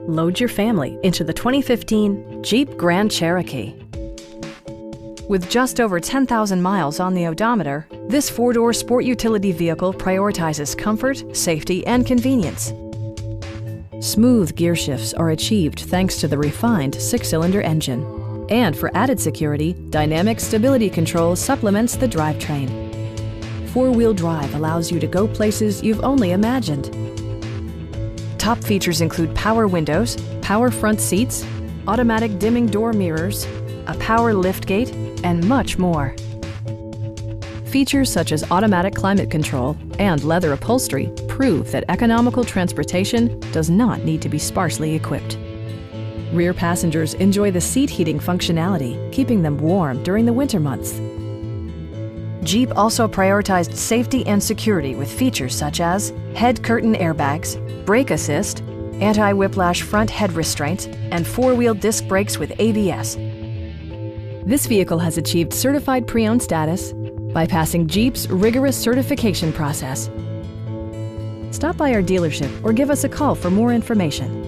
Load your family into the 2015 Jeep Grand Cherokee. With just over 10,000 miles on the odometer, this four-door sport utility vehicle prioritizes comfort, safety, and convenience. Smooth gear shifts are achieved thanks to the refined six-cylinder engine. And for added security, dynamic stability control supplements the drivetrain. Four-wheel drive allows you to go places you've only imagined. Top features include power windows, power front seats, automatic dimming door mirrors, a power liftgate, and much more. Features such as automatic climate control and leather upholstery prove that economical transportation does not need to be sparsely equipped. Rear passengers enjoy the seat heating functionality, keeping them warm during the winter months. Jeep also prioritized safety and security with features such as head curtain airbags, brake assist, anti-whiplash front head restraints, and four-wheel disc brakes with ABS. This vehicle has achieved certified pre-owned status by passing Jeep's rigorous certification process. Stop by our dealership or give us a call for more information.